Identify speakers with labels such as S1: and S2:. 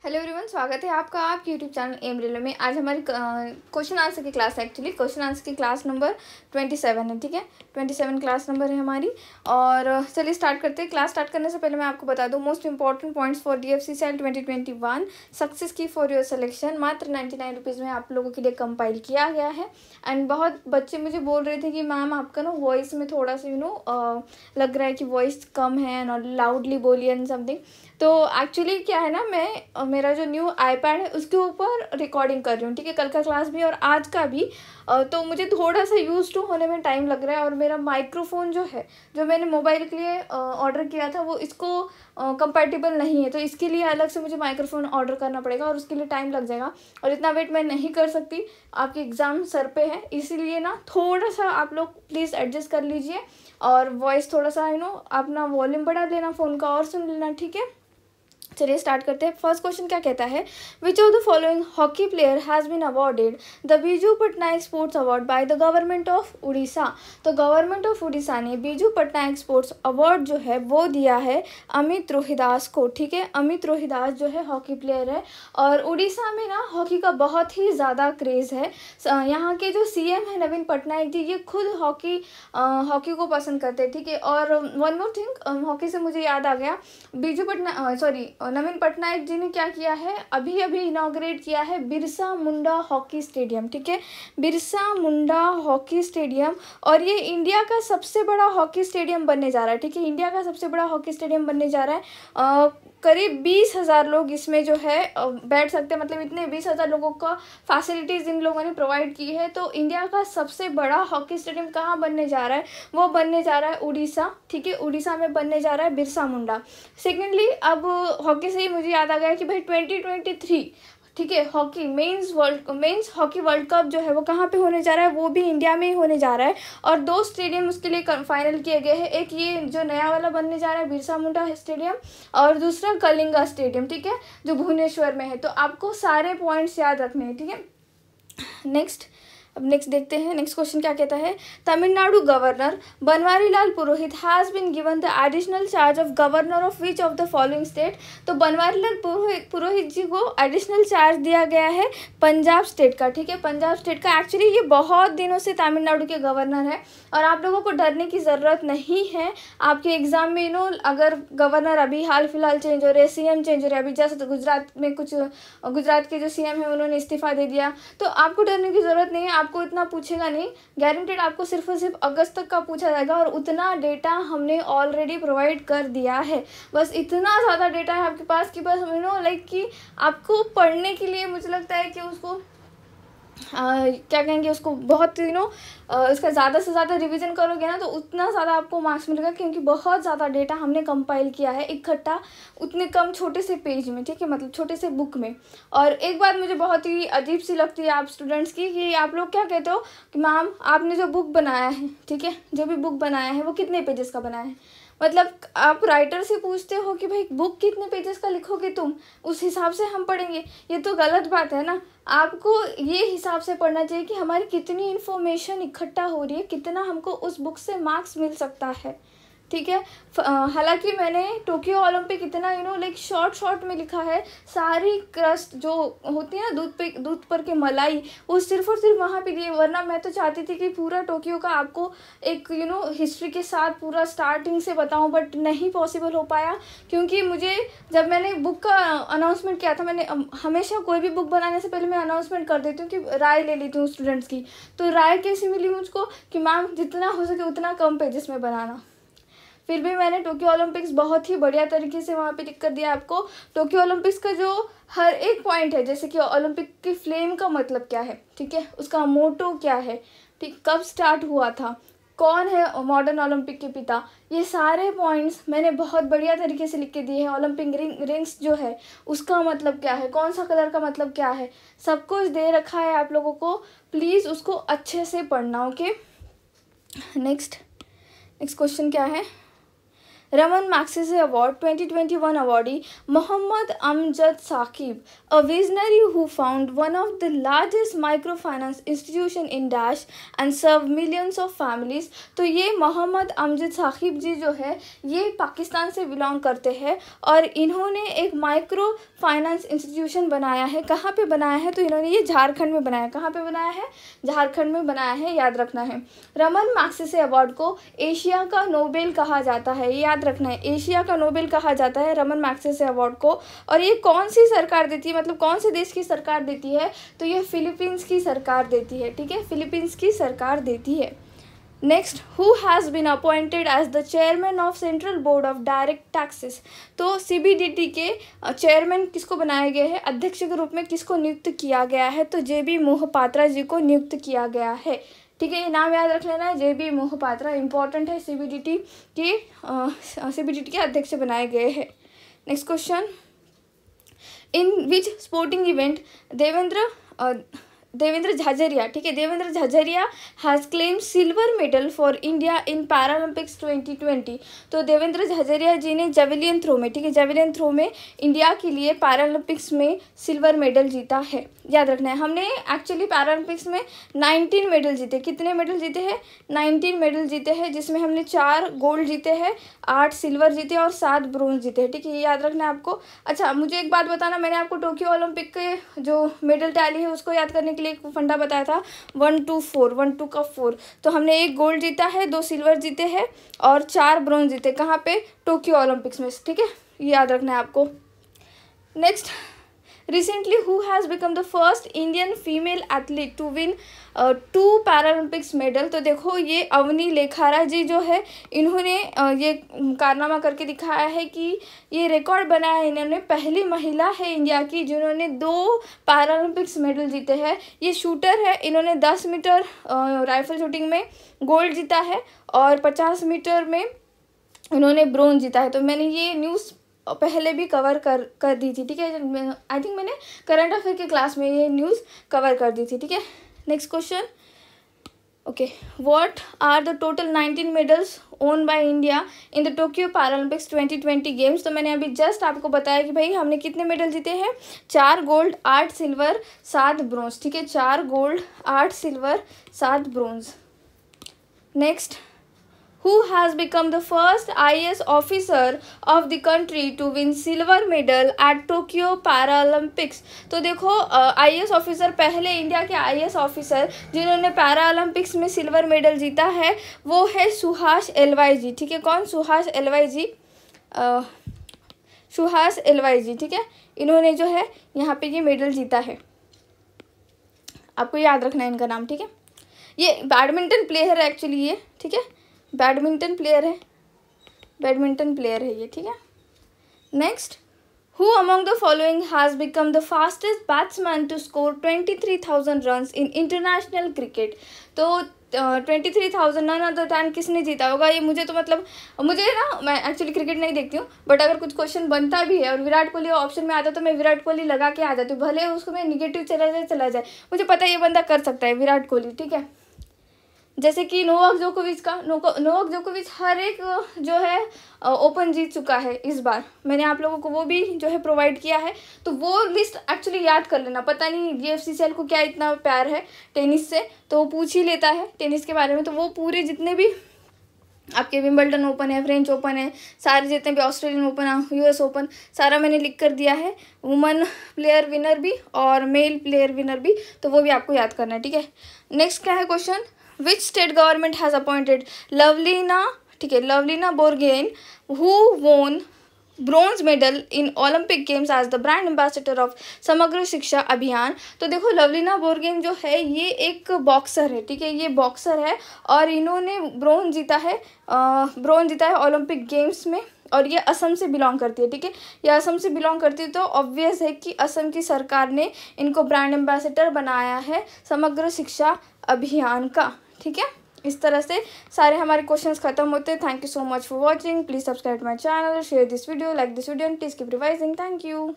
S1: Hello everyone, स्वागत है आपका आपके यूट्यूब चैनल एम रिलो में। आज हमारी क्वेश्चन आंसर की क्लास है। एक्चुअली क्वेश्चन आंसर की क्लास नंबर 27 है। ठीक है, 27 क्लास नंबर है हमारी। और चलिए स्टार्ट करते हैं। क्लास स्टार्ट करने से पहले मैं आपको बता दूं most important points for DFC cell 2021 success की फॉर योर सिलेक्शन। मात्र 99 रुपीज़ में आप लोगों के लिए कंपाइल किया गया है। एंड बहुत बच्चे मुझे बोल रहे थे कि मैम आपका ना वॉइस में थोड़ा सा लग रहा है कि वॉइस कम है और लाउडली बोलिए एंड समथिंग। तो एक्चुअली क्या है ना, मैं मेरा जो न्यू आईपैड है उसके ऊपर रिकॉर्डिंग कर रही हूँ। ठीक है, कल का क्लास भी और आज का भी। तो मुझे थोड़ा सा यूज टू होने में टाइम लग रहा है। और मेरा माइक्रोफोन जो है, जो मैंने मोबाइल के लिए ऑर्डर किया था, वो इसको कंपैटिबल नहीं है। तो इसके लिए अलग से मुझे माइक्रोफोन ऑर्डर करना पड़ेगा और उसके लिए टाइम लग जाएगा। और इतना वेट मैं नहीं कर सकती, आपके एग्ज़ाम सर पे है, इसीलिए ना थोड़ा सा आप लोग प्लीज़ एडजस्ट कर लीजिए। और वॉइस थोड़ा सा अपना वॉल्यूम बढ़ा लेना फ़ोन का और सुन लेना। ठीक है, चलिए स्टार्ट करते हैं। फर्स्ट क्वेश्चन क्या कहता है, which of the following hockey player has been awarded the Biju Patnaik sports award by the government of Orissa. तो गवर्नमेंट ऑफ उड़ीसा ने बीजू पटनायक स्पोर्ट्स अवार्ड जो है वो दिया है अमित रोहिदास को। ठीक है, अमित रोहिदास जो है हॉकी प्लेयर है। और उड़ीसा में ना हॉकी का बहुत ही ज़्यादा क्रेज़ है। यहाँ के जो CM है नवीन पटनायक जी, ये खुद हॉकी को पसंद करते हैं। ठीक है, और वन मोर थिंग, हॉकी से मुझे याद आ गया, बीजू पटनायक नवीन पटनायक जी ने क्या किया है, अभी अभी इनॉग्रेट किया है बिरसा मुंडा हॉकी स्टेडियम। ठीक है, बिरसा मुंडा हॉकी स्टेडियम। और ये इंडिया का सबसे बड़ा हॉकी स्टेडियम बनने जा रहा है। ठीक है, इंडिया का सबसे बड़ा हॉकी स्टेडियम बनने जा रहा है। करीब 20,000 लोग इसमें जो है बैठ सकते हैं। मतलब इतने 20,000 लोगों का फैसिलिटीज़ इन लोगों ने प्रोवाइड की है। तो इंडिया का सबसे बड़ा हॉकी स्टेडियम कहाँ बनने जा रहा है, वो बनने जा रहा है उड़ीसा। ठीक है, उड़ीसा में बनने जा रहा है बिरसा मुंडा। सेकेंडली, अब हॉकी से ही मुझे याद आ गया कि भाई 2023, ठीक है, मेंस हॉकी वर्ल्ड कप जो है वो कहाँ पे होने जा रहा है, वो भी इंडिया में ही होने जा रहा है। और 2 स्टेडियम उसके लिए फाइनल किए गए हैं। एक ये जो नया वाला बनने जा रहा है बिरसा मुंडा स्टेडियम, और दूसरा कलिंगा स्टेडियम। ठीक है, जो भुवनेश्वर में है। तो आपको सारे पॉइंट्स याद रखने हैं। ठीक है, नेक्स्ट देखते हैं। नेक्स्ट क्वेश्चन क्या कहता है, Tamil Nadu governor Banwari Lal Purohit has been given the additional charge of governor of which of the following state. तो बनवारी लाल पुरोहित जी को एडिशनल चार्ज दिया गया है पंजाब स्टेट का। ठीक है, पंजाब स्टेट का। एक्चुअली ये बहुत दिनों से तमिलनाडु के गवर्नर है और आप लोगों को डरने की ज़रूरत नहीं है। आपके एग्जाम में अगर गवर्नर अभी हाल फिलहाल चेंज हो रहे हैं, CM चेंज हो रहे हैं, अभी जैसे गुजरात में गुजरात के जो CM है उन्होंने इस्तीफा दे दिया, तो आपको डरने की ज़रूरत नहीं है। आपको इतना पूछेगा नहीं, गारंटेड आपको सिर्फ और सिर्फ अगस्त तक का पूछा जाएगा। और उतना डेटा हमने ऑलरेडी प्रोवाइड कर दिया है। बस इतना ज़्यादा डेटा है आपके पास कि बस लाइक कि आपको पढ़ने के लिए मुझे लगता है कि उसको क्या कहेंगे, उसको बहुत उसका ज़्यादा से ज़्यादा रिवीजन करोगे ना तो उतना ज़्यादा आपको मार्क्स मिलेगा, क्योंकि बहुत ज़्यादा डेटा हमने कंपाइल किया है इकट्ठा उतने कम छोटे से पेज में। ठीक है, मतलब छोटे से बुक में। और एक बात मुझे बहुत ही अजीब सी लगती है आप स्टूडेंट्स की, कि आप लोग क्या कहते हो कि मैम आपने जो बुक बनाया है, ठीक है, जो भी बुक बनाया है वो कितने पेजेस का बनाया है। मतलब आप राइटर से पूछते हो कि भाई बुक कितने पेजेस का लिखोगे तुम, उस हिसाब से हम पढ़ेंगे। ये तो गलत बात है ना। आपको ये हिसाब से पढ़ना चाहिए कि हमारी कितनी इन्फॉर्मेशन इकट्ठा हो रही है, कितना हमको उस बुक से मार्क्स मिल सकता है। ठीक है, हालांकि मैंने टोक्यो ओलंपिक इतना लाइक शॉर्ट में लिखा है। सारी क्रस्ट जो होती है ना दूध पर के मलाई, वो सिर्फ और सिर्फ वहाँ पे दिए। वरना मैं तो चाहती थी कि पूरा टोक्यो का आपको एक हिस्ट्री के साथ पूरा स्टार्टिंग से बताऊँ, बट नहीं पॉसिबल हो पाया। क्योंकि मुझे जब मैंने बुक का अनाउंसमेंट किया था, मैंने हमेशा कोई भी बुक बनाने से पहले मैं अनाउंसमेंट कर देती हूँ कि राय ले लेती हूँ स्टूडेंट्स की। तो राय कैसी मिली मुझको कि मैम जितना हो सके उतना कम पेजेस में बनाना। फिर भी मैंने टोक्यो ओलंपिक्स बहुत ही बढ़िया तरीके से वहाँ पे टिक कर दिया आपको। टोक्यो ओलंपिक्स का जो हर एक पॉइंट है, जैसे कि ओलंपिक की फ्लेम का मतलब क्या है, ठीक है, उसका मोटो क्या है, ठीक, कब स्टार्ट हुआ था, कौन है मॉडर्न ओलंपिक के पिता, ये सारे पॉइंट्स मैंने बहुत बढ़िया तरीके से लिख के दिए हैं। ओलंपिक रिंग्स जो है उसका मतलब क्या है, कौन सा कलर का मतलब क्या है, सब कुछ दे रखा है आप लोगों को। प्लीज़ उसको अच्छे से पढ़ना। ओके, नेक्स्ट क्वेश्चन क्या है, Ramon Magsaysay award 2021 awardee Mohammad Amjad Sakib, a visionary who found one of the largest microfinance institution in Dash and served millions of families। तो ये मोहम्मद अमजद साकिब जी जो है ये पाकिस्तान से बिलोंग करते हैं और इन्होंने एक माइक्रो फाइनेंस इंस्टीट्यूशन बनाया है। कहाँ पे बनाया है? तो इन्होंने ये झारखंड में बनाया है। कहाँ पे बनाया है? झारखंड में बनाया है, याद रखना है। रमन मैग्सेसे अवार्ड को एशिया का नोबेल कहा जाता है, याद रखना है, एशिया का नोबेल कहा जाता है रमन मैग्सेसे अवार्ड को। और ये कौन सी सरकार देती है, मतलब कौन से देश की सरकार देती है? तो ये फिलीपींस की सरकार देती है, ठीक है, फिलीपींस की सरकार देती है। Next, who has been appointed as the chairman of central board of direct taxes. तो CBDT के चेयरमैन किसको बनाए गए हैं? अध्यक्ष के रूप में किसको नियुक्त किया गया है? तो JB मोहपात्रा जी को नियुक्त किया गया है, ठीक है, ये नाम याद रख लेना है, JB मोहपात्रा, इंपॉर्टेंट है, CBDT के अध्यक्ष बनाए गए हैं। नेक्स्ट क्वेश्चन, इन विच स्पोर्टिंग इवेंट देवेंद्र झाझरिया, ठीक है, Devendra Jhajharia has claim silver medal for India in Paralympics 2020। तो देवेंद्र झाझरिया जी ने जेवलिन थ्रो में, ठीक है, जेवलिन थ्रो में इंडिया के लिए पैरालंपिक्स में सिल्वर मेडल जीता है, याद रखना है। हमने एक्चुअली पैरालंपिक्स में 19 मेडल जीते। कितने मेडल जीते हैं? 19 मेडल जीते हैं, जिसमें हमने 4 गोल्ड जीते हैं, 8 सिल्वर जीते और 7 ब्रोंज जीते हैं, ठीक है, ये याद रखना है आपको। अच्छा, मुझे एक बात बताना, मैंने आपको टोक्यो ओलंपिक के जो मेडल टैली है उसको याद करने के लिए एक फंडा बताया था, 1 2 4, 1 2 का 4। तो हमने 1 गोल्ड जीता है, 2 सिल्वर जीते हैं और 4 ब्रोंज जीते। कहाँ पे? टोक्यो ओलंपिक्स में, ठीक है, ये याद रखना है आपको। Next, recently who has become the first Indian female athlete to win 2 Paralympics medal। तो देखो ये अवनी लेखारा जी जो है इन्होंने ये कारनामा करके दिखाया है कि ये रिकॉर्ड बनाया है, इन्होंने पहली महिला है इंडिया की जिन्होंने 2 पैरालंपिक्स मेडल जीते हैं। ये शूटर है, इन्होंने 10 मीटर राइफल शूटिंग में गोल्ड जीता है और 50 मीटर में इन्होंने ब्रोंज जीता है। तो मैंने ये न्यूज़ पहले भी कवर कर दी थी, ठीक है, आई थिंक मैंने करंट अफेयर के क्लास में ये न्यूज़ कवर कर दी थी, ठीक है। Next question, okay, what are the total 19 medals won by India in the Tokyo Paralympics 2020 games. तो मैंने अभी जस्ट आपको बताया कि भाई हमने कितने मेडल जीते हैं, 4 गोल्ड 8 सिल्वर 7 ब्रोंज, ठीक है, 4 gold 8 silver 7 bronze. Next, who has become the first IAS officer of the country to win silver medal at Tokyo Paralympics। तो देखो IAS ऑफिसर, पहले इंडिया के IAS ऑफिसर जिन्होंने पैरालंपिक्स में सिल्वर मेडल जीता है वो है सुहास एलवाई जी, ठीक है, कौन? सुहास एलवाई जी, सुहास एलवाई जी, ठीक है, इन्होंने जो है यहाँ पे ये मेडल जीता है, आपको याद रखना है इनका नाम, ठीक है। ये बैडमिंटन प्लेयर है एक्चुअली ये, ठीक है, बैडमिंटन प्लेयर है ये, ठीक है। Next, who among the following has become the fastest batsman to score 23,000 runs in international cricket. तो 23,000 रन अदर दैन किसने जीता होगा? ये मुझे तो मतलब मुझे ना, मैं एक्चुअली क्रिकेट नहीं देखती हूँ, बट अगर कुछ क्वेश्चन बनता भी है और विराट कोहली ऑप्शन में आता तो मैं विराट कोहली लगा के आ जाती हूँ, भले उसको मैं निगेटिव चला जाए, मुझे पता है ये बंदा कर सकता है, विराट कोहली, ठीक है। जैसे कि नोवाक जोकोविच हर एक जो है ओपन जीत चुका है इस बार, मैंने आप लोगों को वो भी जो है प्रोवाइड किया है, तो वो लिस्ट एक्चुअली याद कर लेना। पता नहीं GFCCL को क्या इतना प्यार है टेनिस से, तो वो पूछ ही लेता है टेनिस के बारे में, तो वो पूरे जितने भी आपके विंबलडन ओपन है, फ्रेंच ओपन है, सारे जितने भी ऑस्ट्रेलियन ओपन है, US ओपन, सारा मैंने लिख कर दिया है, वुमन प्लेयर विनर भी और मेल प्लेयर विनर भी, तो वो भी आपको याद करना है, ठीक है। नेक्स्ट क्या है question, which state government has appointed Lovlina, ठीक है, Lovlina Borgohain who won bronze medal in Olympic games as the brand ambassador of Samagra Shiksha अभियान। तो देखो लवलीना बोरगोहेन जो है ये एक बॉक्सर है, ठीक है, ये बॉक्सर है और इन्होंने ब्रॉन्ज जीता है ओलंपिक गेम्स में, और ये असम से बिलोंग करती है, ठीक है, ये असम से बिलोंग करती है, तो ऑब्वियस है कि असम की सरकार ने इनको ब्रांड एम्बेसडर बनाया है समग्र शिक्षा अभियान का, ठीक है। इस तरह से सारे हमारे क्वेश्चंस खत्म होते हैं। Thank you so much for watching, please subscribe my channel, share this video, like this video and please keep revising. Thank you.